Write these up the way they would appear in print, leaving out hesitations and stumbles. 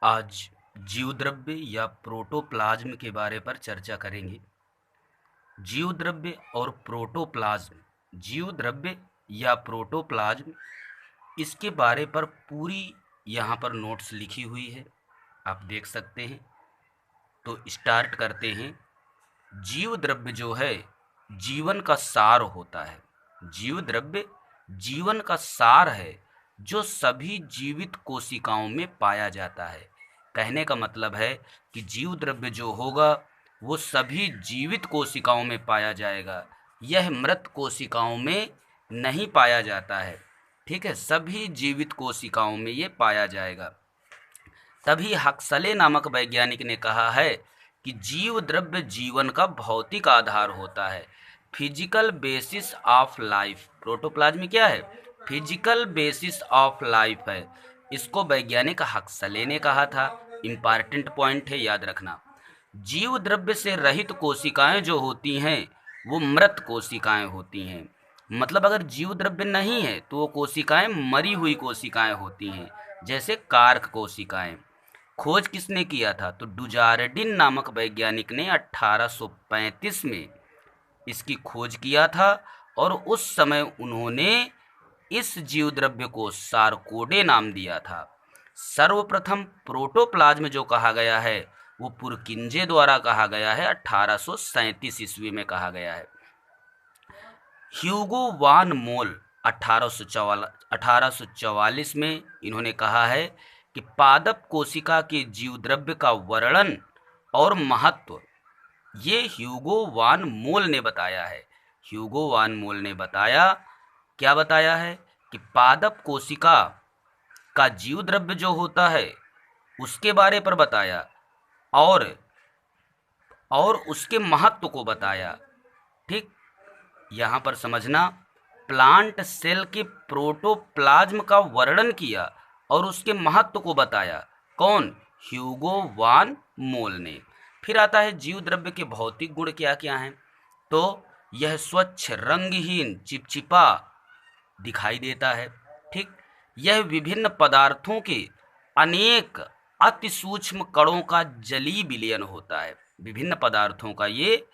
आज जीवद्रव्य या प्रोटोप्लाज्म के बारे पर चर्चा करेंगे। जीवद्रव्य और प्रोटोप्लाज्म, जीवद्रव्य या प्रोटोप्लाज्म, इसके बारे पर पूरी यहाँ पर नोट्स लिखी हुई है, आप देख सकते हैं। तो स्टार्ट करते हैं। जीवद्रव्य जो है जीवन का सार होता है। जीवद्रव्य जीवन का सार है जो सभी जीवित कोशिकाओं में पाया जाता है। कहने का मतलब है कि जीवद्रव्य जो होगा वो सभी जीवित कोशिकाओं में पाया जाएगा, यह मृत कोशिकाओं में नहीं पाया जाता है। ठीक है, सभी जीवित कोशिकाओं में ये पाया जाएगा। तभी हक्सले नामक वैज्ञानिक ने कहा है कि जीव द्रव्य जीवन का भौतिक आधार होता है, physical basis of life. Protoplasm क्या है? फिजिकल बेसिस ऑफ लाइफ है। इसको वैज्ञानिक हक्सले ने कहा था। इम्पॉर्टेंट पॉइंट है, याद रखना। जीव द्रव्य से रहित कोशिकाएं जो होती हैं वो मृत कोशिकाएं होती हैं। मतलब अगर जीव द्रव्य नहीं है तो वो कोशिकाएं मरी हुई कोशिकाएं होती हैं, जैसे कार्क कोशिकाएं। खोज किसने किया था? तो डुजार्डिन नामक वैज्ञानिक ने 1835 में इसकी खोज किया था और उस समय उन्होंने इस जीवद्रव्य को सारकोडे नाम दिया था। सर्वप्रथम प्रोटोप्लाज्म जो कहा गया है वो पुरकिंजे द्वारा कहा गया है, 1837 ईस्वी में कहा गया है। ह्यूगो वान मोल 1844 में इन्होंने कहा है कि पादप कोशिका के जीवद्रव्य का वर्णन और महत्व ये ह्यूगो वान मोल ने बताया है। ह्यूगो वान मोल ने बताया, क्या बताया है? कि पादप कोशिका का जीवद्रव्य जो होता है उसके बारे पर बताया और उसके महत्व को बताया। ठीक, यहाँ पर समझना, प्लांट सेल के प्रोटोप्लाज्म का वर्णन किया और उसके महत्व को बताया। कौन? ह्यूगो वान मोल ने। फिर आता है जीव द्रव्य के भौतिक गुण क्या क्या हैं। तो यह स्वच्छ, रंगहीन, चिपचिपा दिखाई देता है। ठीक, यह विभिन्न पदार्थों के अनेक अति सूक्ष्म कणों का जलीय विलयन होता है। विभिन्न पदार्थों का ये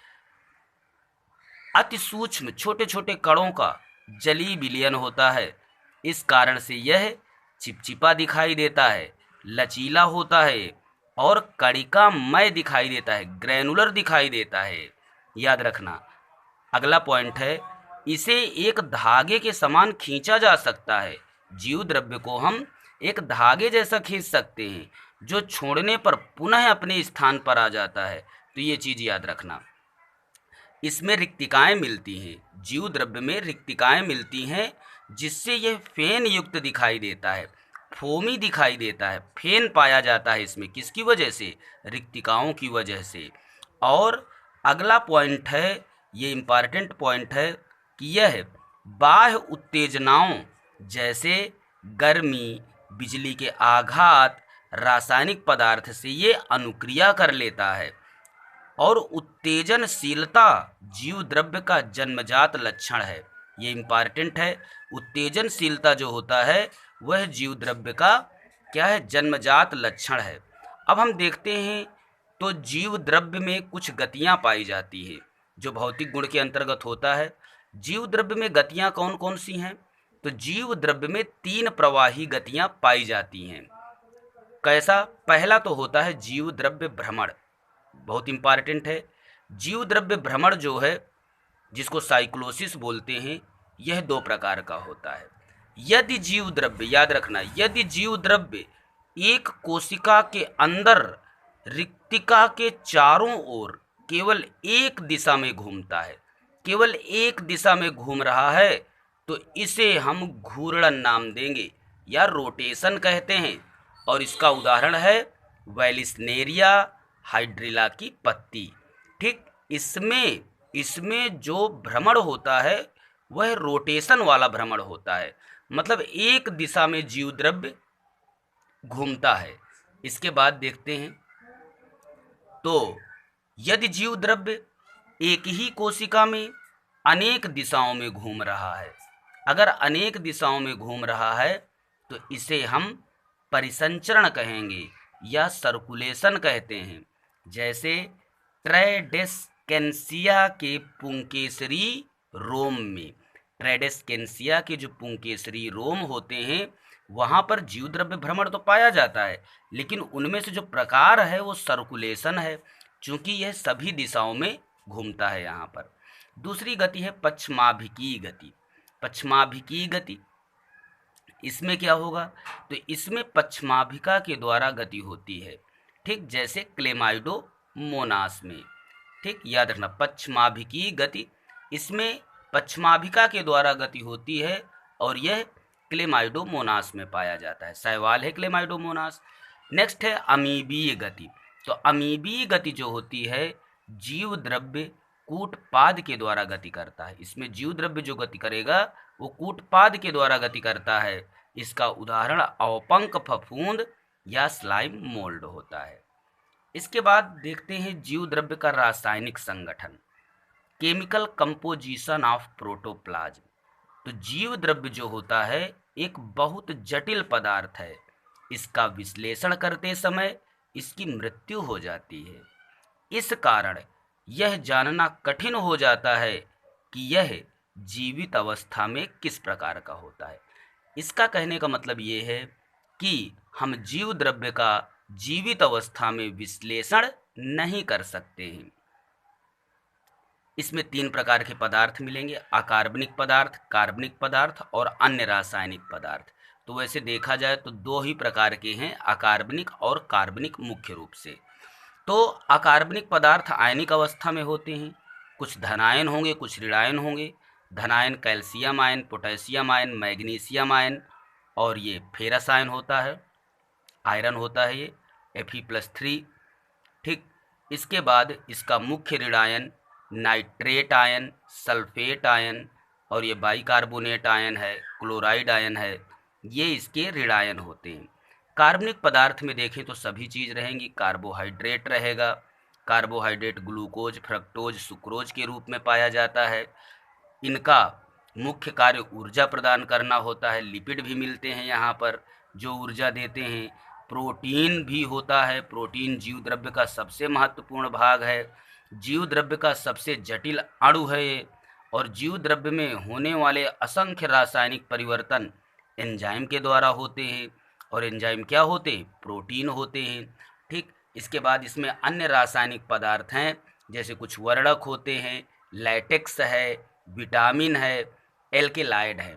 अति सूक्ष्म छोटे छोटे कणों का जलीय विलयन होता है। इस कारण से यह चिपचिपा दिखाई देता है, लचीला होता है और कणिकामय दिखाई देता है, ग्रैनुलर दिखाई देता है। याद रखना। अगला पॉइंट है, इसे एक धागे के समान खींचा जा सकता है। जीव द्रव्य को हम एक धागे जैसा खींच सकते हैं जो छोड़ने पर पुनः अपने स्थान पर आ जाता है। तो ये चीज़ याद रखना। इसमें रिक्तिकाएं मिलती हैं, जीव द्रव्य में रिक्तिकाएं मिलती हैं जिससे यह फेन युक्त दिखाई देता है, फोमी दिखाई देता है। फेन पाया जाता है इसमें, किसकी वजह से? रिक्तिकाओं की वजह से। और अगला पॉइंट है, ये इम्पॉर्टेंट पॉइंट है कि यह बाह्य उत्तेजनाओं जैसे गर्मी, बिजली के आघात, रासायनिक पदार्थ से ये अनुक्रिया कर लेता है। और उत्तेजनशीलता जीव द्रव्य का जन्मजात लक्षण है। ये इम्पॉर्टेंट है। उत्तेजनशीलता जो होता है वह जीव द्रव्य का क्या है? जन्मजात लक्षण है। अब हम देखते हैं तो जीव द्रव्य में कुछ गतियां पाई जाती है जो भौतिक गुण के अंतर्गत होता है। जीव द्रव्य में गतियां कौन कौन सी हैं? तो जीव द्रव्य में 3 प्रवाही गतियां पाई जाती हैं। कैसा? पहला तो होता है जीव द्रव्य भ्रमण, बहुत इंपॉर्टेंट है। जीव द्रव्य भ्रमण जो है, जिसको साइक्लोसिस बोलते हैं, यह 2 प्रकार का होता है। यदि जीव द्रव्य, याद रखना, यदि जीव द्रव्य एक कोशिका के अंदर रिक्तिका के चारों ओर केवल एक दिशा में घूमता है, केवल एक दिशा में घूम रहा है, तो इसे हम घूर्णन नाम देंगे या रोटेशन कहते हैं। और इसका उदाहरण है वैलिस्नेरिया हाइड्रिला की पत्ती। ठीक, इसमें जो भ्रमण होता है वह रोटेशन वाला भ्रमण होता है, मतलब एक दिशा में जीव द्रव्य घूमता है। इसके बाद देखते हैं, तो यदि जीव द्रव्य एक ही कोशिका में अनेक दिशाओं में घूम रहा है, अगर अनेक दिशाओं में घूम रहा है तो इसे हम परिसंचरण कहेंगे या सर्कुलेशन कहते हैं। जैसे ट्राइडेस्केंसिया के पुंकेसरी रोम में, ट्राइडेस्केंसिया के जो पुंकेसरी रोम होते हैं वहाँ पर जीव द्रव्य भ्रमण तो पाया जाता है, लेकिन उनमें से जो प्रकार है वो सर्कुलेशन है, क्योंकि यह सभी दिशाओं में घूमता है यहाँ पर। दूसरी गति है पश्चिमाभिकी गति। पश्चिमाभिकी गति, इसमें क्या होगा, तो इसमें पश्चिमाभिका के द्वारा गति होती है, ठीक जैसे क्लेमाइडोमोनास में। ठीक, याद रखना, पश्चिमाभिकी गति, इसमें पश्चिमाभिका के द्वारा गति होती है और यह क्लेमाइडोमोनास में पाया जाता है। शैवाल है क्लेमाइडोमोनास। नेक्स्ट है अमीबीय गति। तो अमीबीय गति जो होती है, जीव द्रव्य कूटपाद के द्वारा गति करता है। इसमें जीव द्रव्य जो गति करेगा वो कूटपाद के द्वारा गति करता है। इसका उदाहरण अवपंक फफूंद या स्लाइम मोल्ड होता है। इसके बाद देखते हैं जीव द्रव्य का रासायनिक संगठन, केमिकल कंपोजिशन ऑफ प्रोटोप्लाज्म। तो जीव द्रव्य जो होता है एक बहुत जटिल पदार्थ है। इसका विश्लेषण करते समय इसकी मृत्यु हो जाती है। इस कारण यह जानना कठिन हो जाता है कि यह जीवित अवस्था में किस प्रकार का होता है। इसका कहने का मतलब ये है कि हम जीव द्रव्य का जीवित अवस्था में विश्लेषण नहीं कर सकते हैं। इसमें 3 प्रकार के पदार्थ मिलेंगे, अकार्बनिक पदार्थ, कार्बनिक पदार्थ और अन्य रासायनिक पदार्थ। तो वैसे देखा जाए तो 2 ही प्रकार के हैं, अकार्बनिक और कार्बनिक मुख्य रूप से। तो अकार्बनिक पदार्थ आयनिक अवस्था में होते हैं, कुछ धनायन होंगे कुछ ऋणायन होंगे। धनायन कैल्शियम आयन, पोटेशियम आयन, मैग्नीशियम आयन, और ये फेरस आयन होता है, आयरन होता है ये Fe+3। ठीक, इसके बाद इसका मुख्य ऋणायन नाइट्रेट आयन, सल्फेट आयन, और ये बाइकार्बोनेट आयन है, क्लोराइड आयन है, ये इसके ऋणायन होते हैं। कार्बनिक पदार्थ में देखें तो सभी चीज़ रहेंगी। कार्बोहाइड्रेट रहेगा, कार्बोहाइड्रेट ग्लूकोज, फ्रक्टोज, सुक्रोज के रूप में पाया जाता है। इनका मुख्य कार्य ऊर्जा प्रदान करना होता है। लिपिड भी मिलते हैं यहाँ पर जो ऊर्जा देते हैं। प्रोटीन भी होता है, प्रोटीन जीव द्रव्य का सबसे महत्वपूर्ण भाग है, जीव द्रव्य का सबसे जटिल अणु है ये, और जीव द्रव्य में होने वाले असंख्य रासायनिक परिवर्तन एंजाइम के द्वारा होते हैं, और एंजाइम क्या होते हैं, प्रोटीन होते हैं। ठीक, इसके बाद इसमें अन्य रासायनिक पदार्थ हैं, जैसे कुछ वर्णक होते हैं, लैटेक्स है, विटामिन है, एल्केलाइड है।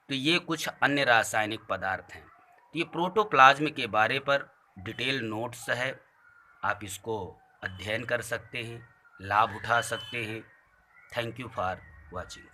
तो ये कुछ अन्य रासायनिक पदार्थ हैं। तो ये प्रोटोप्लाज्म के बारे पर डिटेल नोट्स है, आप इसको अध्ययन कर सकते हैं, लाभ उठा सकते हैं। Thank you for watching.